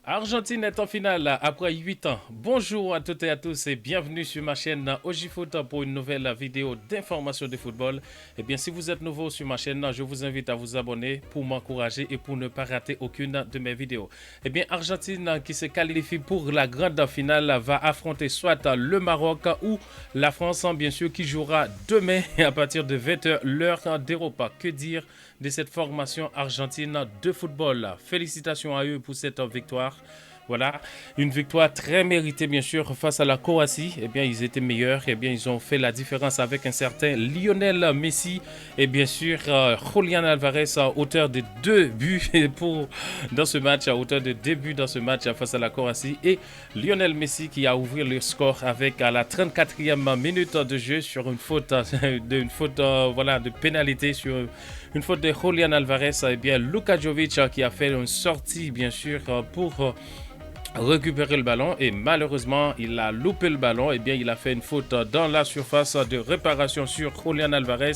Argentine est en finale après 8 ans. Bonjour à toutes et à tous et bienvenue sur ma chaîne OjiFoot pour une nouvelle vidéo d'information de football. Eh bien, si vous êtes nouveau sur ma chaîne, je vous invite à vous abonner pour m'encourager et pour ne pas rater aucune de mes vidéos. Eh bien, Argentine qui se qualifie pour la grande finale va affronter soit le Maroc ou la France, bien sûr, qui jouera demain à partir de 20h l'heure d'Europe. Que dire de cette formation argentine de football? Félicitations à eux pour cette victoire. Voilà, une victoire très méritée bien sûr face à la Croatie. Eh bien, ils étaient meilleurs. Eh bien, ils ont fait la différence avec un certain Lionel Messi et bien sûr Julian Alvarez, auteur de deux buts dans ce match, auteur de deux buts dans ce match face à la Croatie, et Lionel Messi qui a ouvert le score avec à la 34e minute de jeu sur une faute, voilà, de pénalité sur une faute de Julian Alvarez. Eh bien, Luka Jovic qui a fait une sortie bien sûr pour récupérer le ballon et malheureusement il a loupé le ballon. Et bien il a fait une faute dans la surface de réparation sur Julian Alvarez,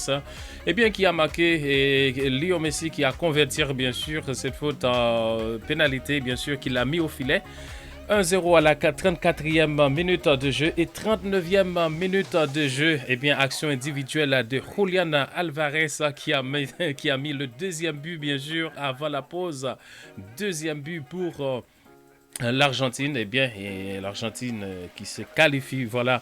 et bien qui a marqué, et Leo Messi qui a converti bien sûr cette faute en pénalité bien sûr qu'il a mis au filet. 1-0 à la 34e minute de jeu et 39e minute de jeu. Et bien, action individuelle de Julian Alvarez qui a mis le deuxième but, bien sûr, avant la pause. Deuxième but pour l'Argentine. Eh bien, et l'Argentine qui se qualifie, voilà,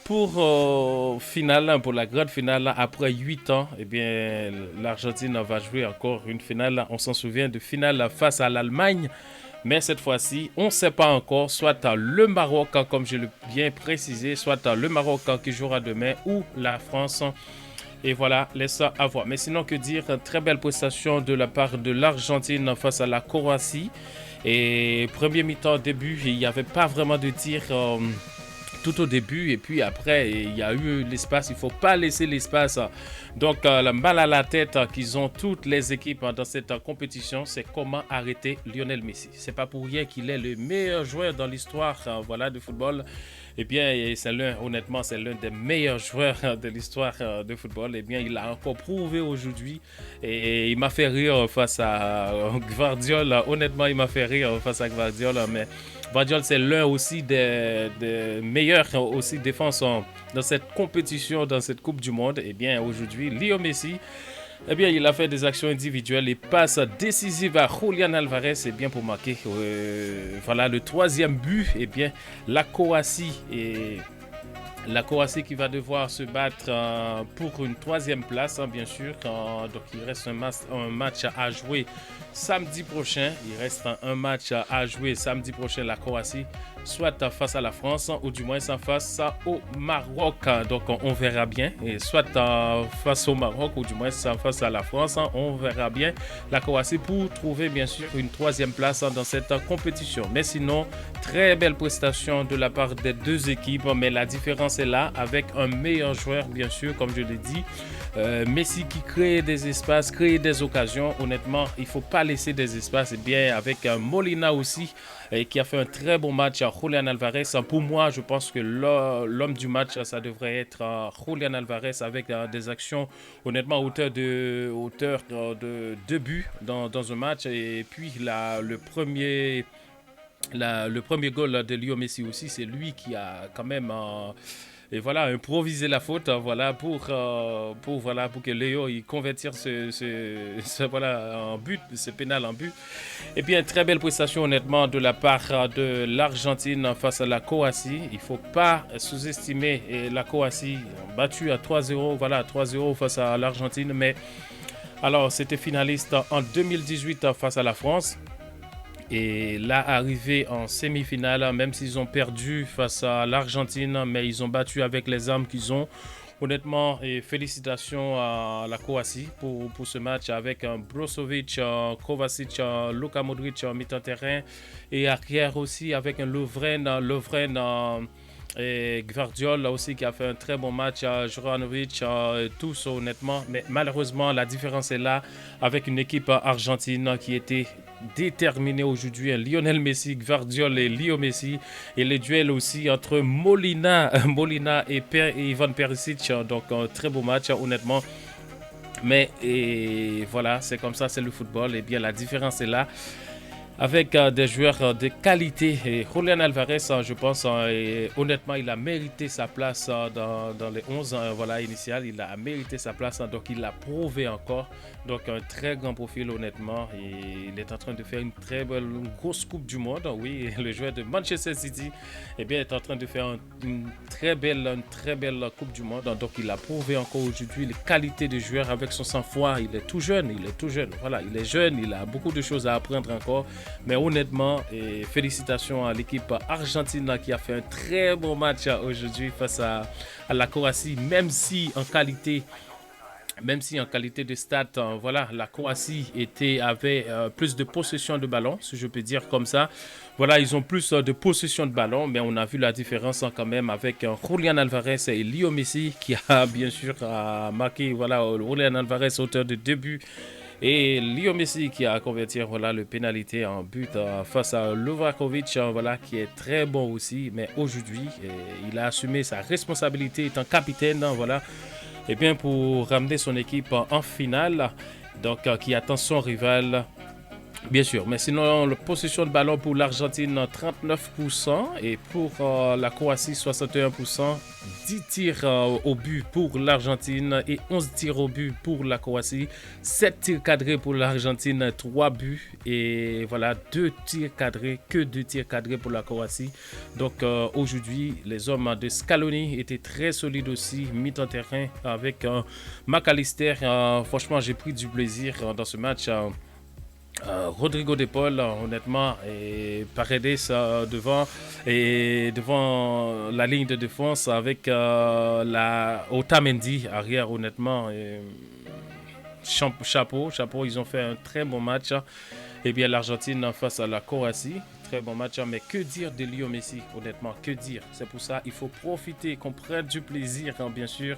pour finale, pour la grande finale après 8 ans. Eh bien, l'Argentine va jouer encore une finale. On s'en souvient de finale face à l'Allemagne. Mais cette fois-ci, on ne sait pas encore, soit le Maroc, comme je l'ai bien précisé, soit le Maroc qui jouera demain ou la France. Et voilà, laisse à voir. Mais sinon, que dire, très belle prestation de la part de l'Argentine face à la Croatie. Et premier mi-temps, début, il n'y avait pas vraiment de tir tout au début, et puis après il y a eu l'espace. Il ne faut pas laisser l'espace. Donc le mal à la tête qu'ils ont toutes les équipes dans cette compétition, c'est comment arrêter Lionel Messi. C'est pas pour rien qu'il est le meilleur joueur dans l'histoire voilà, de football. Eh bien, honnêtement, c'est l'un des meilleurs joueurs de l'histoire de football. Eh bien, il a encore prouvé aujourd'hui, et il m'a fait rire face à Gvardiol. Honnêtement, il m'a fait rire face à Gvardiol, mais Gvardiol, c'est l'un aussi des meilleurs aussi défenseurs dans cette compétition, dans cette Coupe du Monde. Eh bien, aujourd'hui, Leo Messi, eh bien, il a fait des actions individuelles et passes décisives à Julian Alvarez, eh bien, pour marquer voilà, le troisième but. Eh bien, la Croatie qui va devoir se battre pour une troisième place, bien sûr. Donc, il reste un match à jouer samedi prochain. Il reste un match à jouer samedi prochain, la Croatie, soit face à la France, ou du moins face au Maroc. Donc, on verra bien. Et soit face au Maroc, ou du moins face à la France, on verra bien la Croatie pour trouver, bien sûr, une troisième place dans cette compétition. Mais sinon, très belle prestation de la part des deux équipes. Mais la différence est là, avec un meilleur joueur, bien sûr, comme je l'ai dit. Messi qui crée des espaces, crée des occasions. Honnêtement, il ne faut pas laisser des espaces. Et bien, avec Molina aussi, qui a fait un très bon match à Julian Alvarez. Pour moi, je pense que l'homme du match, ça devrait être Julian Alvarez, avec des actions, honnêtement, hauteur de deux buts dans un match. Et puis, le premier goal de Leo Messi aussi, c'est lui qui a quand même et voilà, improviser la faute, voilà, pour que Léo il convertir voilà, en but, ce pénal en but. Et puis une très belle prestation honnêtement de la part de l'Argentine face à la Croatie. Il ne faut pas sous-estimer la Croatie, battue à 3-0, voilà, 3-0 face à l'Argentine. Mais alors, c'était finaliste en 2018 face à la France. Et là, arrivé en semi-finale, même s'ils ont perdu face à l'Argentine, mais ils ont battu avec les armes qu'ils ont. Honnêtement, et félicitations à la Croatie pour ce match, avec Brozovic, Kovacic, Luka Modric en mi-terrain, et arrière aussi avec un Lovren et Gvardiol aussi qui a fait un très bon match, Juranovic, tous honnêtement. Mais malheureusement, la différence est là, avec une équipe argentine qui était déterminée aujourd'hui. Lionel Messi, Gvardiol et Leo Messi. Et les duels aussi entre Molina et Ivan Perisic. Donc un très beau match honnêtement. Mais et voilà, c'est comme ça, c'est le football. Et bien la différence est là. avec des joueurs de qualité. Et Julian Alvarez, je pense, et honnêtement, il a mérité sa place dans les 11 voilà, initiales. Il a mérité sa place, donc il l'a prouvé encore. Donc un très grand profil, honnêtement. Et il est en train de faire une très belle, une grosse Coupe du Monde. Oui, le joueur de Manchester City est en train de faire une très belle Coupe du Monde. Donc il a prouvé encore aujourd'hui les qualités de joueur avec son sang-froid. Il est tout jeune, Voilà, il est jeune, il a beaucoup de choses à apprendre encore. Mais honnêtement, félicitations à l'équipe argentine qui a fait un très bon match aujourd'hui face à la Croatie, même si en qualité de stats, voilà, la Croatie avait plus de possession de ballon, si je peux dire comme ça. Voilà, ils ont plus de possession de ballon, mais on a vu la différence quand même avec Julian Alvarez et Leo Messi qui a bien sûr marqué, voilà, Julian Alvarez auteur de 2 buts. Et Leo Messi qui a converti voilà, le pénalité en but face à Lovakovic, voilà, qui est très bon aussi. Mais aujourd'hui, il a assumé sa responsabilité étant capitaine, voilà, et bien pour ramener son équipe en finale, donc qui attend son rival. Bien sûr, mais sinon, la possession de ballon pour l'Argentine, 39% et pour la Croatie, 61%. 10 tirs au but pour l'Argentine et 11 tirs au but pour la Croatie. 7 tirs cadrés pour l'Argentine, 3 buts et voilà, 2 tirs cadrés, que 2 tirs cadrés pour la Croatie. Donc aujourd'hui, les hommes de Scaloni étaient très solides aussi, mis en terrain avec McAllister. Franchement, j'ai pris du plaisir dans ce match. Rodrigo de Paul, honnêtement, et Paredes devant la ligne de défense avec Otamendi arrière, honnêtement. Chapeau, ils ont fait un très bon match. Et bien l'Argentine face à la Croatie, très bon match. Mais que dire de Leo Messi, honnêtement, que dire? C'est pour ça il faut profiter, qu'on prenne du plaisir, bien sûr,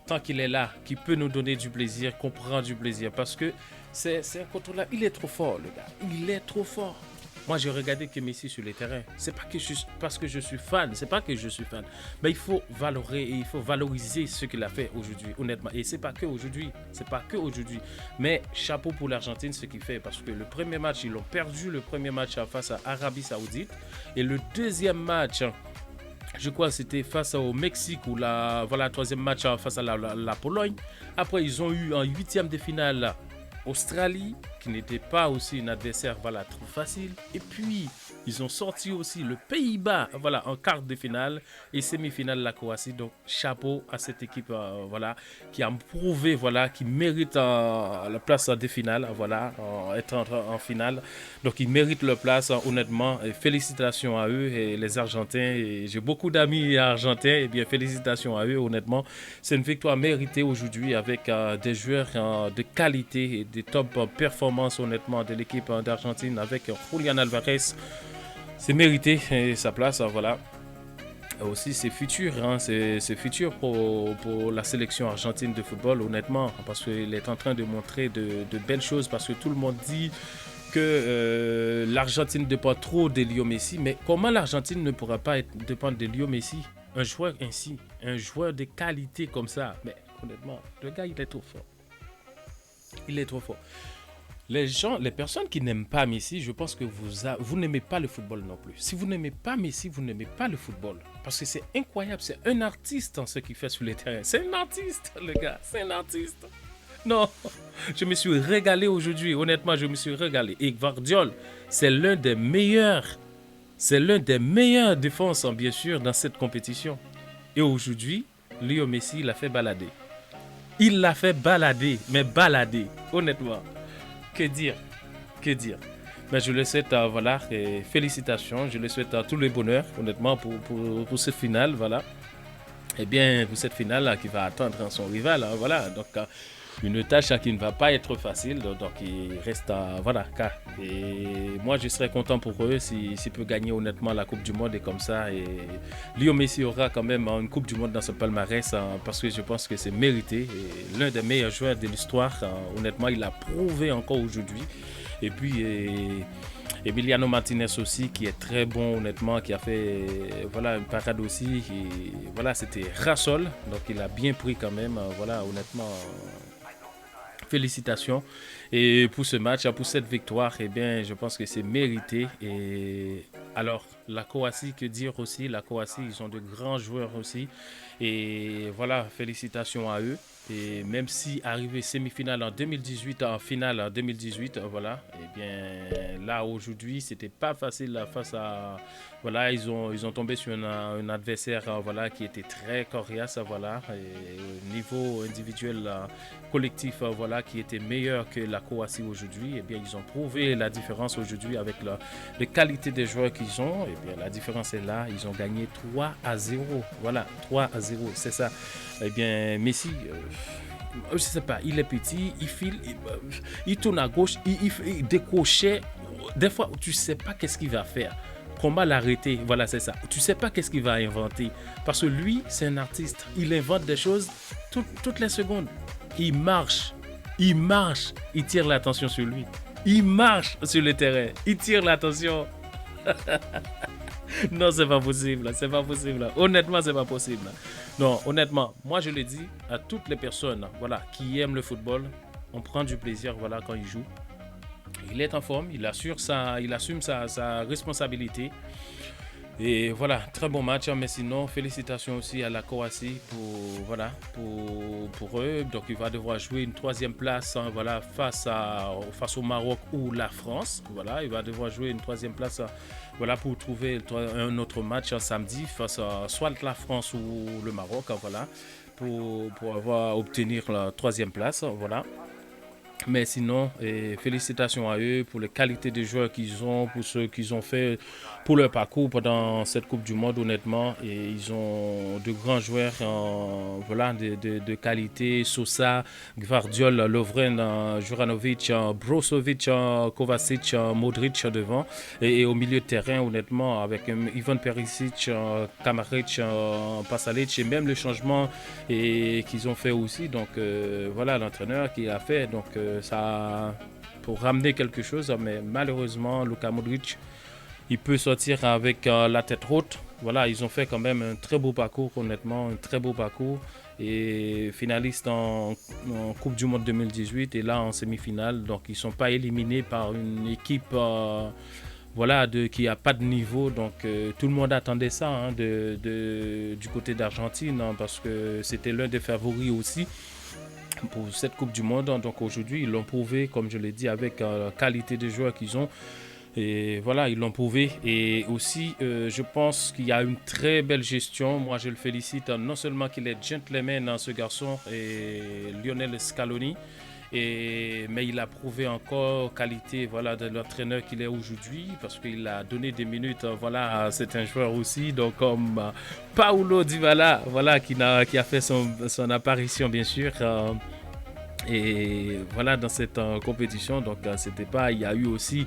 tant qu'il est là, qu'il peut nous donner du plaisir, qu'on prend du plaisir. Parce que c'est un contrôleur, il est trop fort, le gars. Il est trop fort. Moi, j'ai regardé que Messi sur le terrain. C'est pas que parce que je suis fan. C'est pas que je suis fan. Mais il faut valoriser ce qu'il a fait aujourd'hui, honnêtement. Et c'est pas que aujourd'hui. Mais chapeau pour l'Argentine, ce qu'il fait. Parce que le premier match, ils ont perdu le premier match face à Arabie Saoudite. Et le deuxième match, je crois que c'était face au Mexique ou troisième match face à la Pologne. Après, ils ont eu en 8e de finale Australie, qui n'était pas aussi un adversaire trop facile. Et puis, ils ont sorti aussi le Pays-Bas en quart de finale et semi-finale la Croatie. Donc, chapeau à cette équipe qui a prouvé qui mérite la place des finales, être en finale. Donc, ils méritent leur place, honnêtement. Et félicitations à eux et les Argentins. Et j'ai beaucoup d'amis argentins. Et bien, félicitations à eux, honnêtement. C'est une victoire méritée aujourd'hui avec des joueurs de qualité et des top performances, honnêtement, de l'équipe d'Argentine avec Julian Alvarez. C'est mérité sa place, voilà. Aussi, c'est futur, c'est futur pour la sélection argentine de football, honnêtement, parce qu'il est en train de montrer de belles choses, parce que tout le monde dit que l'Argentine dépend trop de Leo Messi, mais comment l'Argentine ne pourra pas dépendre de Leo Messi? Un joueur ainsi, un joueur de qualité comme ça, mais honnêtement, le gars, il est trop fort. Il est trop fort. Les personnes qui n'aiment pas Messi, je pense que vous n'aimez pas le football non plus. Si vous n'aimez pas Messi, vous n'aimez pas le football. Parce que c'est incroyable, c'est un artiste en ce qu'il fait sur les terrains. C'est un artiste, le gars, c'est un artiste. Non, je me suis régalé aujourd'hui, honnêtement, je me suis régalé. Et Gvardiol, c'est l'un des meilleurs défenseurs, bien sûr, dans cette compétition. Et aujourd'hui, Leo Messi l'a fait balader. Il l'a fait balader, mais balader, honnêtement. Que dire? Mais je le souhaite, et félicitations, je le souhaite tout le bonheur, honnêtement, pour cette finale, Et bien, pour cette finale qui va attendre son rival, donc une tâche qui ne va pas être facile, donc il reste, Et moi, je serais content pour eux s'ils peuvent gagner honnêtement la Coupe du Monde et comme ça. Et Leo Messi aura quand même une Coupe du Monde dans ce palmarès parce que je pense que c'est mérité. Et l'un des meilleurs joueurs de l'histoire, honnêtement, il a prouvé encore aujourd'hui. Et puis, Emiliano Martinez aussi, qui est très bon, honnêtement, qui a fait une parade aussi. Et, c'était Rassol, donc il a bien pris quand même, honnêtement. Félicitations et pour ce match, pour cette victoire, eh bien, je pense que c'est mérité. Et alors, la Croatie, que dire aussi? La Croatie, ils ont de grands joueurs aussi. Et voilà, félicitations à eux. Et même si arrivé semi-finale en 2018, en finale en 2018, voilà, eh bien là aujourd'hui, c'était pas facile là, face à, voilà, ils ont tombé sur un adversaire, voilà, qui était très coriace, voilà, et au niveau individuel, collectif, voilà, qui était meilleur que la Croatie aujourd'hui. Eh bien, ils ont prouvé la différence aujourd'hui avec la qualité des joueurs qu'ils ont. Eh bien, la différence est là. Ils ont gagné 3-0. Voilà, 3-0, c'est ça. Eh bien, Messi, je sais pas, il est petit, il file, il tourne à gauche, il décrochait. Des fois, tu sais pas qu'est-ce qu'il va faire. Comment l'arrêter? Voilà, c'est ça. Tu sais pas qu'est-ce qu'il va inventer. Parce que lui, c'est un artiste. Il invente des choses toutes les secondes. Il marche, il tire l'attention sur lui. Il marche sur le terrain, il tire l'attention. Non, c'est pas possible, c'est pas possible. Honnêtement, c'est pas possible. Non, honnêtement, moi je le dis à toutes les personnes, voilà, qui aiment le football, on prend du plaisir, voilà, quand il joue. Il est en forme, il assume sa responsabilité. Et voilà, très bon match, mais sinon, félicitations aussi à la Croatie voilà, pour eux. Donc, il va devoir jouer une troisième place, hein, voilà, face au Maroc ou la France. Voilà, il va devoir jouer une troisième place, voilà, pour trouver un autre match samedi face à soit la France ou le Maroc, hein, voilà, pour obtenir la troisième place, voilà. Mais sinon, félicitations à eux pour les qualités de joueurs qu'ils ont, pour ce qu'ils ont fait pour leur parcours pendant cette Coupe du Monde, honnêtement. Et ils ont de grands joueurs voilà, de qualité. Sosa, Gvardiol, Lovren, Juranovic, Brozovic, Kovacic, Modric devant. Et au milieu de terrain, honnêtement, avec Ivan Perisic, Kamaric, Pasalic, et même le changement qu'ils ont fait aussi. Donc voilà, l'entraîneur qui a fait. Donc ça pour ramener quelque chose, mais malheureusement Luka Modric il peut sortir avec la tête haute. Voilà, ils ont fait quand même un très beau parcours, honnêtement, un très beau parcours, et finaliste en Coupe du Monde 2018 et là en semi-finale. Donc ils ne sont pas éliminés par une équipe voilà, qui n'a pas de niveau. Donc tout le monde attendait ça, hein, du côté d'Argentine, hein, parce que c'était l'un des favoris aussi pour cette Coupe du Monde. Donc aujourd'hui, ils l'ont prouvé, comme je l'ai dit, avec la qualité de joueurs qu'ils ont. Et voilà, ils l'ont prouvé. Et aussi, je pense qu'il y a une très belle gestion. Moi, je le félicite, non seulement qu'il est gentleman, ce garçon, et Lionel Scaloni, mais il a prouvé encore qualité, voilà, de l'entraîneur qu'il est aujourd'hui, parce qu'il a donné des minutes, voilà, à certains joueurs aussi, donc comme Paulo Dybala, voilà, qui a fait son apparition, bien sûr. Et voilà, dans cette compétition, donc c'était pas, il y a eu aussi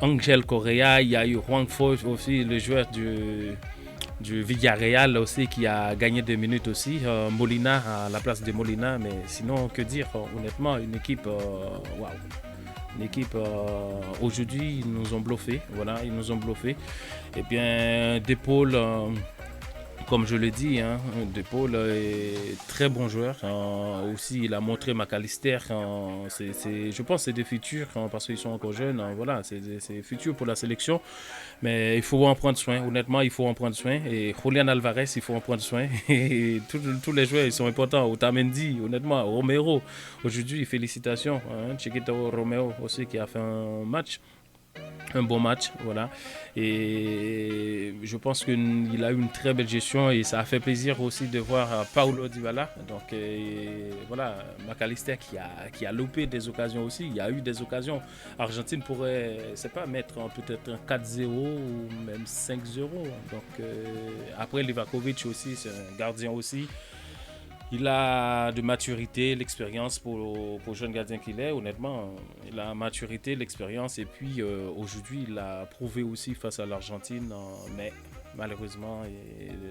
Angel Correa, il y a eu Juan Foyth aussi, le joueur du Villarreal aussi, qui a gagné 2 minutes aussi, Molina à la place de Molina. Mais sinon, que dire, honnêtement, une équipe waouh. Une équipe aujourd'hui, ils nous ont bluffé, voilà, ils nous ont bluffé. Et bien, d'épaule, comme je le dis, hein, De Paul est très bon joueur. Aussi, il a montré McAllister. Je pense que c'est des futurs, parce qu'ils sont encore jeunes. Voilà, c'est des futurs pour la sélection. Mais il faut en prendre soin. Honnêtement, il faut en prendre soin. Et Julian Alvarez, il faut en prendre soin. Et tous les joueurs, ils sont importants. Otamendi, honnêtement. Romero, aujourd'hui, félicitations. Chiquito Romero aussi, qui a fait un bon match, voilà. Et je pense qu'il a eu une très belle gestion, et ça a fait plaisir aussi de voir Paulo Dybala. Donc voilà, McAllister qui a loupé des occasions aussi. Il y a eu des occasions. Argentine pourrait, c'est pas, mettre peut-être un 4-0 ou même 5-0. Donc après, Livakovic aussi, c'est un gardien aussi. Il a de maturité, l'expérience pour jeune gardien qu'il est, honnêtement. Il a la maturité, l'expérience, et puis aujourd'hui, il a prouvé aussi face à l'Argentine, mais malheureusement,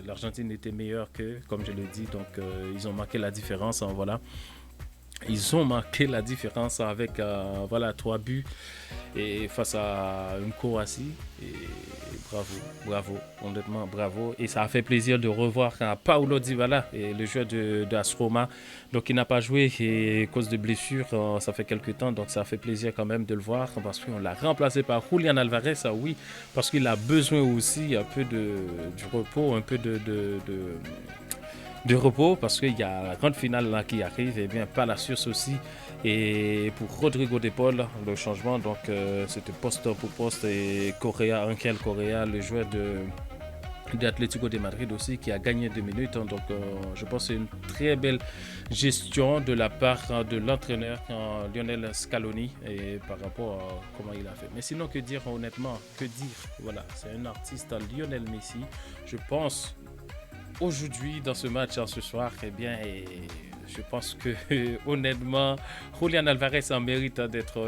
l'Argentine était meilleure qu'eux, comme je l'ai dit. Donc, ils ont marqué la différence, hein, voilà. Ils ont marqué la différence avec voilà, 3 buts et face à une Croatie. Et bravo, honnêtement, bravo. Et ça a fait plaisir de revoir Paulo Dybala, et le joueur de AS Roma. Donc, il n'a pas joué et à cause de blessure, ça fait quelques temps. Donc, ça fait plaisir quand même de le voir parce qu'on l'a remplacé par Julian Alvarez, ça oui, parce qu'il a besoin aussi un peu du repos, un peu de repos parce qu'il y a la grande finale là qui arrive et bien Palacios aussi et pour Rodrigo de Paul le changement donc c'était poste pour poste et Angel Correa le joueur d'Atlético de Madrid aussi qui a gagné 2 minutes donc je pense que c'est une très belle gestion de la part de l'entraîneur Lionel Scaloni et par rapport à comment il a fait. Mais sinon que dire honnêtement, que dire, voilà, c'est un artiste Lionel Messi, je pense. Aujourd'hui, dans ce match, ce soir, eh bien, je pense que honnêtement, Julian Alvarez en mérite d'être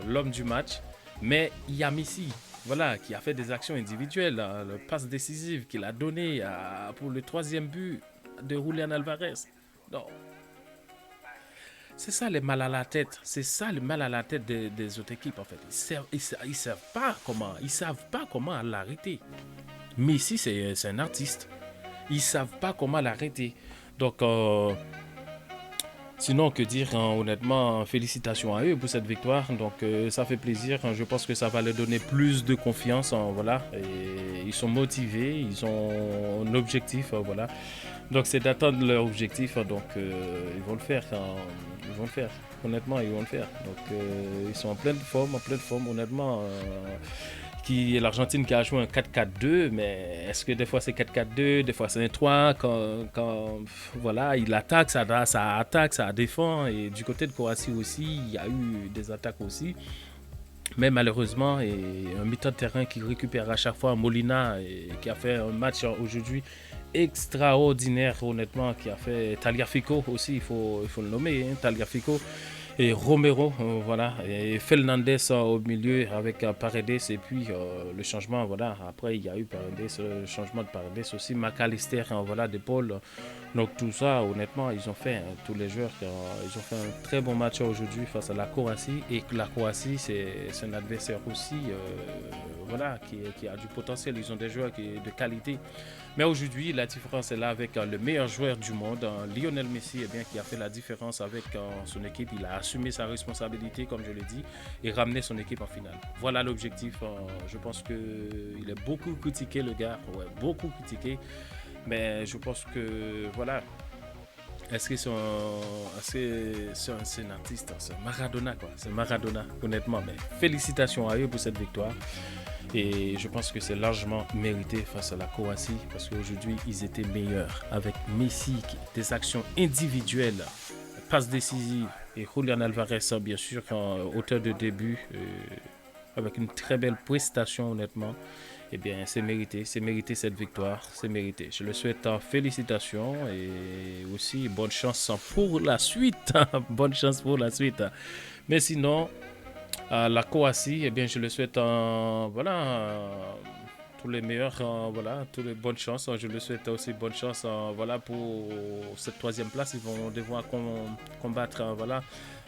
l'homme du match. Mais il y a Messi, voilà, qui a fait des actions individuelles, le passe décisive qu'il a donné pour le 3e but de Julian Alvarez. Non, c'est ça le mal à la tête. C'est ça le mal à la tête des autres équipes en fait. Ils savent pas comment l'arrêter. Messi, c'est un artiste. Ils savent pas comment l'arrêter. Donc, sinon, que dire, honnêtement, félicitations à eux pour cette victoire. Donc, ça fait plaisir. Je pense que ça va leur donner plus de confiance. Voilà. Et ils sont motivés, ils ont un objectif. Voilà. Donc, c'est d'atteindre leur objectif. Donc, ils vont le faire. Ils vont le faire. Honnêtement, ils vont le faire. Donc, ils sont en pleine forme, honnêtement. L'Argentine qui a joué un 4-4-2, mais est-ce que des fois c'est 4-4-2, des fois c'est un 3, quand voilà, il attaque, ça attaque, ça défend, et du côté de Croatie aussi, il y a eu des attaques aussi, mais malheureusement, et un milieu de terrain qui récupère à chaque fois Molina, et qui a fait un match aujourd'hui extraordinaire, honnêtement, qui a fait Tagliafico aussi, il faut le nommer, hein, Tagliafico. Et Romero, voilà, et Fernandez au milieu avec Paredes et puis le changement, voilà, après il y a eu Paredes, le changement de Paredes aussi, McAllister, voilà, d'épaule. Donc tout ça, honnêtement, ils ont fait, tous les joueurs, ils ont fait un très bon match aujourd'hui face à la Croatie et que la Croatie, c'est un adversaire aussi, voilà, qui a du potentiel, ils ont des joueurs de qualité. Mais aujourd'hui, la différence est là avec le meilleur joueur du monde, Lionel Messi, eh bien, qui a fait la différence avec son équipe. Il a assumé sa responsabilité, comme je l'ai dit, et ramené son équipe en finale. Voilà l'objectif. Je pense qu'il est beaucoup critiqué, le gars. Ouais, beaucoup critiqué. Mais je pense que, voilà. Est-ce que c'est un artiste? C'est Maradona, quoi. C'est Maradona, honnêtement. Mais félicitations à eux pour cette victoire. Et je pense que c'est largement mérité face à la Croatie parce qu'aujourd'hui, ils étaient meilleurs avec Messi, des actions individuelles, passes décisives et Julian Alvarez, bien sûr, auteur de début, avec une très belle prestation, honnêtement. Eh bien, c'est mérité cette victoire, c'est mérité. Je le souhaite félicitations et aussi bonne chance pour la suite. Bonne chance pour la suite. Mais sinon, la Croatie, eh bien, je le souhaite voilà, tous les meilleurs, voilà, toutes les bonnes chances. Je le souhaite aussi bonne chance voilà, pour cette 3e place. Ils vont devoir combattre voilà,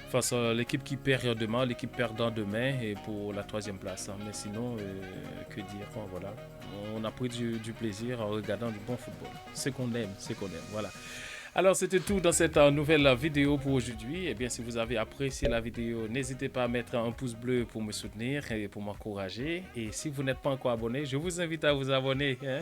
face à l'équipe qui perd demain, l'équipe perdant demain et pour la 3e place. Mais sinon, que dire, voilà. On a pris du plaisir en regardant du bon football. C'est qu'on aime, voilà. Alors, c'était tout dans cette nouvelle vidéo pour aujourd'hui. Eh bien, si vous avez apprécié la vidéo, n'hésitez pas à mettre un pouce bleu pour me soutenir et pour m'encourager. Et si vous n'êtes pas encore abonné, je vous invite à vous abonner. Hein?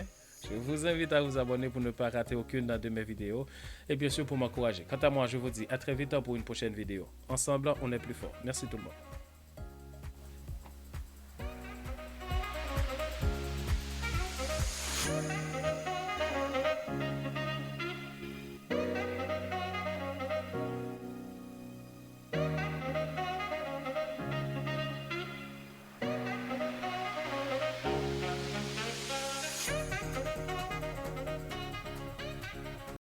Je vous invite à vous abonner pour ne pas rater aucune de mes vidéos. Et bien sûr, pour m'encourager. Quant à moi, je vous dis à très vite pour une prochaine vidéo. Ensemble, on est plus fort. Merci tout le monde.